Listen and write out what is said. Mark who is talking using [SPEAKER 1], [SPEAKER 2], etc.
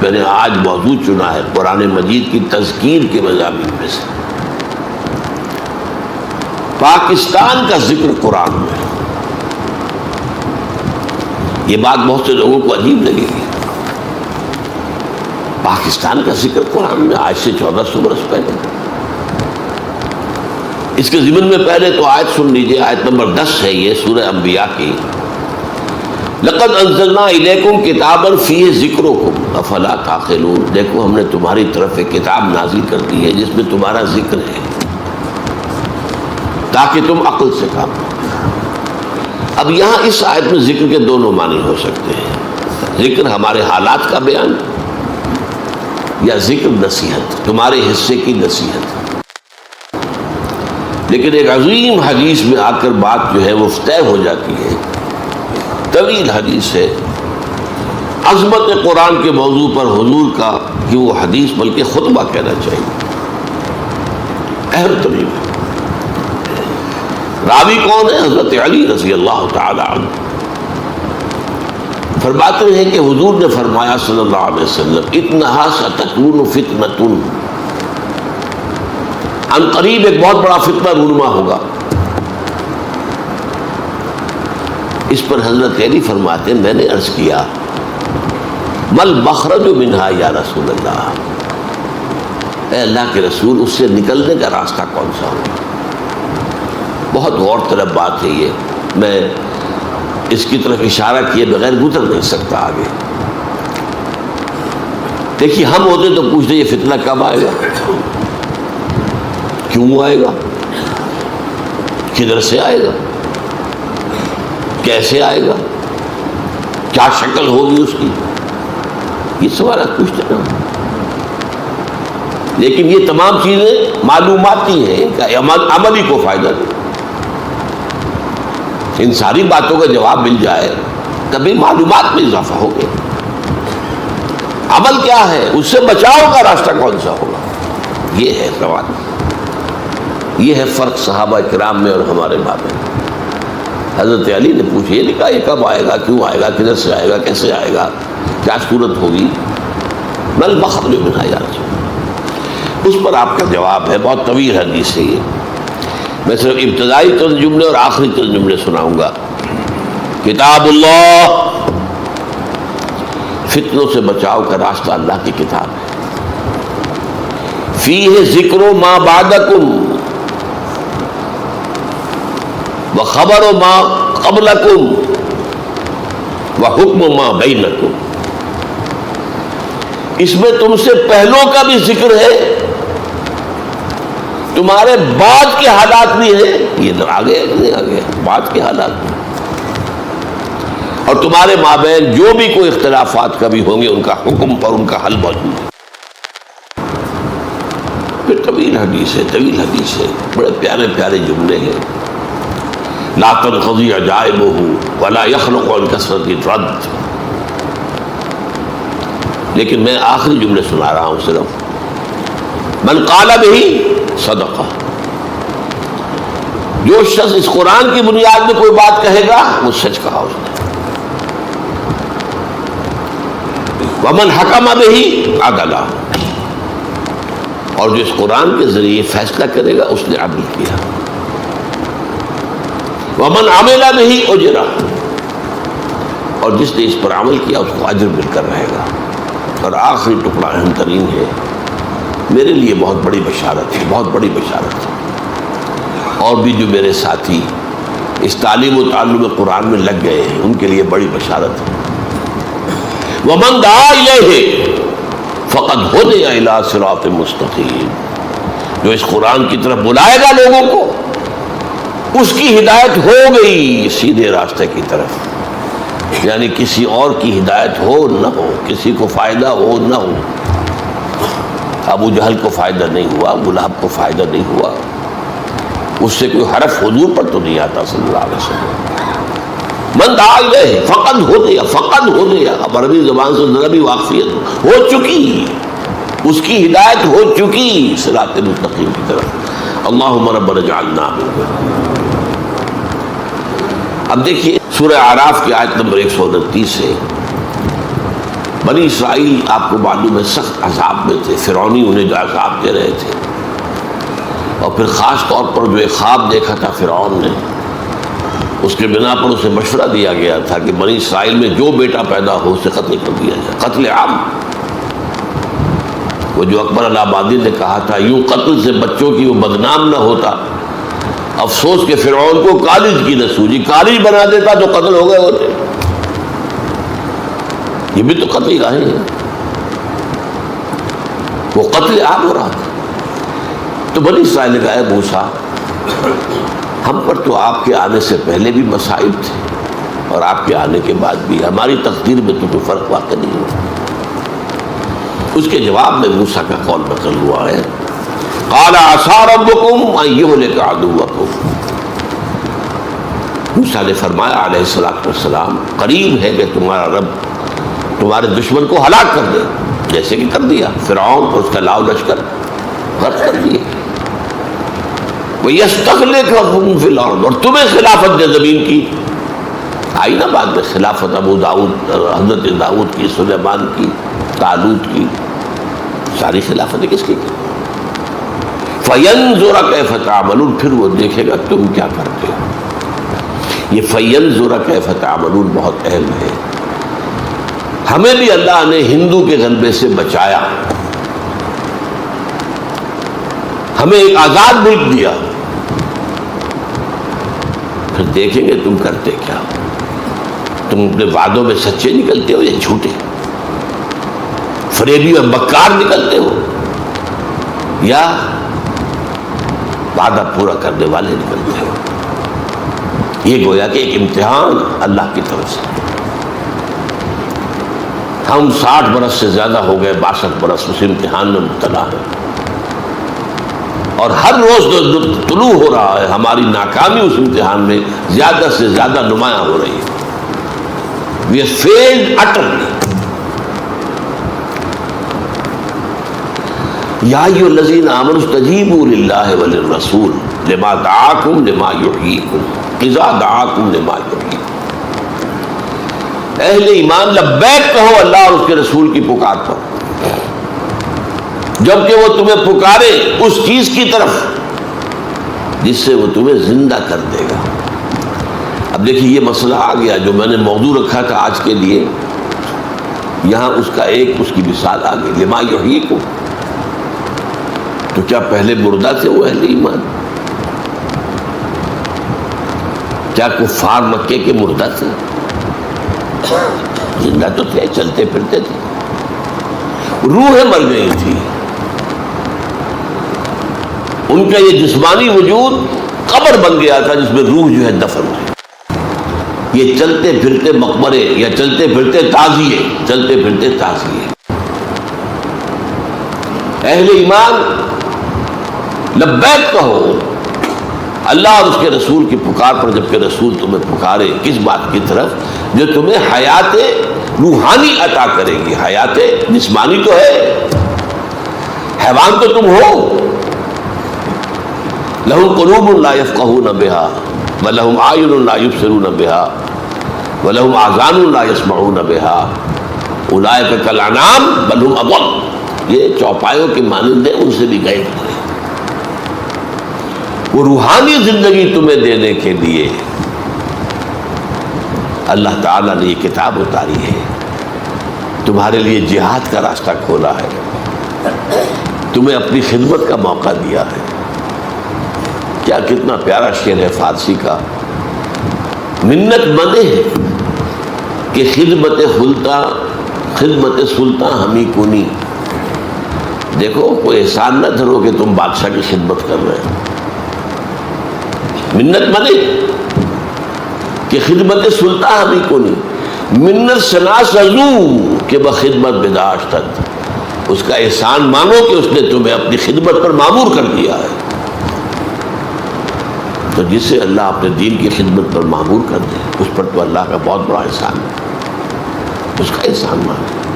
[SPEAKER 1] میں نے آج موضوع چنا ہے قرآن مجید کی تذکیر کے مضامین میں سے پاکستان کا ذکر قرآن میں۔ یہ بات بہت سے لوگوں کو عجیب لگے گی، پاکستان کا ذکر قرآن میں آج سے 1400 برس پہلے۔ اس کے ضمن میں پہلے تو آیت سن لیجئے، آیت نمبر 10 ہے یہ سورہ انبیاء کی۔ لقد انزلنا الیکم کتابا فیہ ذکرکم افلا تعقلون، دیکھو ہم نے تمہاری طرف ایک کتاب نازل کر دی ہے جس میں تمہارا ذکر ہے تاکہ تم عقل سے کام کرو۔ اب یہاں اس آیت میں ذکر کے دونوں معنی ہو سکتے ہیں، ذکر ہمارے حالات کا بیان یا ذکر نصیحت، تمہارے حصے کی نصیحت۔ لیکن ایک عظیم حدیث میں آ کر بات جو ہے وہ طے ہو جاتی ہے، طویل حدیث ہے، عظمت قرآن کے موضوع پر حضور کا کہ وہ حدیث بلکہ خطبہ کہنا چاہیے، اہم ترین ہے۔ راوی کون ہے؟ حضرت علی رضی اللہ تعالی عنہ فرماتے ہیں کہ حضور نے فرمایا صلی اللہ علیہ وسلم انہا ستکون فتنۃ، ان قریب ایک بہت بڑا فتنہ رونما ہوگا۔ اس پر حضرت علی فرماتے ہیں میں نے عرض کیا مل مخرج منہا یا رسول اللہ، اے اللہ کے رسول اس سے نکلنے کا راستہ کون سا ہوگا؟ بہت غور طلب بات ہے یہ، میں اس کی طرف اشارہ کیے بغیر گزر نہیں سکتا آگے۔ دیکھیے ہم ہوتے تو پوچھتے یہ فتنہ کب آئے گا، کیوں آئے گا، کدھر سے آئے گا، کیسے آئے گا، کیا شکل ہوگی اس کی، یہ سوالات پوچھتے نا۔ لیکن یہ تمام چیزیں معلوماتی ہیں، ان کا عملی کو فائدہ نہیں۔ ان ساری باتوں کا جواب مل جائے کبھی معلومات میں اضافہ ہو گیا، عمل کیا ہے، اس سے بچاؤ کا راستہ کون سا ہوگا، یہ ہے سوال۔ یہ ہے فرق صحابہ کرام میں اور ہمارے مابین۔ حضرت علی نے پوچھے یہ کہا یہ کب آئے گا، کیوں آئے گا، کدھر سے آئے گا، کیسے آئے گا، کیا صورت ہوگی، مل مخرج منہا یا رسول اللہ۔ اس پر آپ کا جواب ہے، بہت طویل حدیث ہے یہ، میں صرف ابتدائی چند جملے اور آخری چند جملے سناؤں گا۔ کتاب اللہ، فتنوں سے بچاؤ کا راستہ اللہ کی کتاب ہے۔ فیہ ذکر ما بعدکم وخبر ما قبلکم وحکم ما بینکم، اس میں تم سے پہلوں کا بھی ذکر ہے، تمہارے بعد کے حالات بھی ہیں، یہ آگے نہیں آگے بعد کے حالات بھی، اور تمہارے مابین جو بھی کوئی اختلافات کبھی ہوں گے ان کا حکم اور ان کا حل موجود ہے۔ پھر طویل حدیث ہے، طویل حدیث ہے، بڑے پیارے پیارے جملے ہیں۔ لا تنقضی عجائبہ ولا یخلق عن کثرت الرد، لیکن میں آخری جملے سنا رہا ہوں صرف۔ من قال بہ صدقہ، جو شخص اس قرآن کی بنیاد میں کوئی بات کہے گا وہ سچ کہا اس نے۔ ومن حکم بہ عدل، اور جو اس قرآن کے ذریعے فیصلہ کرے گا اس نے عدل کیا۔ ومن عمل بہ اجر، اور جس نے اس پر عمل کیا اس کو اجر مل کر رہے گا۔ اور آخری ٹکڑا اہم ترین ہے، میرے لیے بہت بڑی بشارت ہے، بہت بڑی بشارت ہے، اور بھی جو میرے ساتھی اس تعلیم و تعلم قرآن میں لگ گئے ہیں ان کے لیے بڑی بشارت ہے۔ وَمَنْ دَعَا إِلَيْهِ فَقَدْ هُدِيَ إِلَىٰ صِرَاطٍ مُسْتَقِيمٍ، جو اس قرآن کی طرف بلائے گا لوگوں کو اس کی ہدایت ہو گئی سیدھے راستے کی طرف، یعنی کسی اور کی ہدایت ہو نہ ہو، کسی کو فائدہ ہو نہ ہو۔ ابو جہل کو فائدہ نہیں ہوا، ابو لہب کو فائدہ نہیں ہوا، اس سے کوئی حرف حضور پر تو نہیں آتا صلی اللہ علیہ وسلم۔ من دعا الیہ فقد ہدی، فقد ہدی، اب عربی زبان سے ذرا بھی واقفیت ہو چکی، اس کی ہدایت ہو چکی صراط مستقیم کی طرف۔ اللہم ربنا اجعلنا منہم۔ اب دیکھیے سورہ اعراف کی آیت نمبر 129 ہے، بنی اسرائیل آپ کو معلوم ہے سخت عذاب میں تھے، فرعونی انہیں جو عذاب دے رہے تھے، اور پھر خاص طور پر جو ایک خواب دیکھا تھا فرعون نے، اس کے بنا پر اسے مشورہ دیا گیا تھا کہ بنی اسرائیل میں جو بیٹا پیدا ہو اسے قتل کر دیا جائے، قتل عام۔ وہ جو اکبر الہآبادی نے کہا تھا یوں قتل سے بچوں کی وہ بدنام نہ ہوتا، افسوس کہ فرعون کو کالج کی نہ سوجی، کالج بنا دیتا تو قتل ہو گئے ہوتے۔ یہ بھی تو قتل گاہیں ہیں، وہ قتل عام ہو رہا تھا۔ تو بنی اسرائیل نے کہا اے موسیٰ، ہم پر تو آپ کے آنے سے پہلے بھی مصائب تھے اور آپ کے آنے کے بعد بھی، ہماری تقدیر میں تو کوئی فرق واقع نہیں ہوا۔ اس کے جواب میں موسیٰ کا قول نقل ہوا ہے، قال عسى ربكم ان يهلك عدوكم، موسیٰ نے فرمایا علیہ السلام قریب ہے کہ تمہارا رب تمہارے دشمن کو ہلاک کر دے، جیسے کہ کر دیا فرعون اور اس کا لاؤ لشکر غرق کر دیے، وَيَسْتَخْلِفَكُمْ فِي الْأَرْضِ، اور تمہیں خلافت دے زمین کی۔ آئی نا بعد میں خلافت ابو داؤد، حضرت داؤد کی، سلیمان کی، طالوت کی، ساری خلافتیں کس کی؟ فَيَنْظُرَ كَيْفَ تَعْمَلُونَ، پھر وہ دیکھے گا تم کیا کرتے ہو۔ یہ فَيَنْظُرَ كَيْفَ تَعْمَلُونَ بہت اہم ہے۔ ہمیں بھی اللہ نے ہندو کے غلبے سے بچایا، ہمیں ایک آزاد ملک دیا، پھر دیکھیں گے تم کرتے کیا ہو، تم اپنے وعدوں میں سچے نکلتے ہو یا جھوٹے، فریبی اور مکار نکلتے ہو یا وعدہ پورا کرنے والے نکلتے ہو۔ یہ گویا کہ ایک امتحان اللہ کی طرف سے۔ ہم 60 برس سے زیادہ ہو گئے، 62 برس اس امتحان میں مبتلا ہیں، اور ہر روز جو طلوع ہو رہا ہے ہماری ناکامی اس امتحان میں زیادہ سے زیادہ نمایاں ہو رہی ہے۔ We have failed utterly۔ یا ایھا الذین آمنوا استجیبوا للہ وللرسول لما دعاکم لما یحییکم اذا دعاکم لما یحییکم۔ اہل ایمان لبیک کہو اللہ اور اس کے رسول کی پکار پر، جبکہ وہ تمہیں پکارے اس چیز کی طرف جس سے وہ تمہیں زندہ کر دے گا۔ اب دیکھیے یہ مسئلہ آ گیا جو میں نے موضوع رکھا تھا آج کے لیے، یہاں اس کا اس کی مثال آ گئی، لما یحییکم۔ تو کیا پہلے مردہ تھے وہ اہل ایمان؟ کیا کفار مکے کے مردہ تھے؟ زندہ تو تھے، چلتے پھرتے تھے، روحیں مر گئی تھی، ان کا یہ جسمانی وجود قبر بن گیا تھا جس میں روح جو ہے دفن ہے۔ یہ چلتے پھرتے مقبرے یا چلتے پھرتے تعزیے، چلتے پھرتے تعزیے۔ اہل ایمان لبیک کہو اللہ اور اس کے رسول کی پکار پر، جبکہ رسول تمہیں پکارے کس بات کی طرف؟ جو تمہیں حیات روحانی عطا کرے گی۔ حیات جسمانی تو ہے، حیوان تو تم ہو۔ لہم قلوب لا یفقہون بہا ولہم اعین لا یبصرون بہا ولہم آذان لا یسمعون بہا اولئک کالانعام بل ہم اضل۔ یہ چوپایوں کے مانند ہیں، ان سے بھی گئے ہوئے۔ وہ روحانی زندگی تمہیں دینے کے لیے اللہ تعالیٰ نے یہ کتاب اتاری ہے، تمہارے لیے جہاد کا راستہ کھولا ہے، تمہیں اپنی خدمت کا موقع دیا ہے۔ کیا کتنا پیارا شعر ہے فارسی کا، منت مندے ہے کہ خدمت سلطان ہمیں کونی۔ دیکھو کوئی احسان نہ دھرو کہ تم بادشاہ کی خدمت کر رہے ہو، منت مندے کہ خدمت سلطان ہمیں کونی، منت شناس ازو کہ بخدمت بداشتت، اس کا احسان مانو کہ اس نے تمہیں اپنی خدمت پر معمور کر دیا ہے۔ تو جسے اللہ اپنے دین کی خدمت پر معمور کر دے اس پر تو اللہ کا بہت بڑا احسان ہے، اس کا احسان مانو۔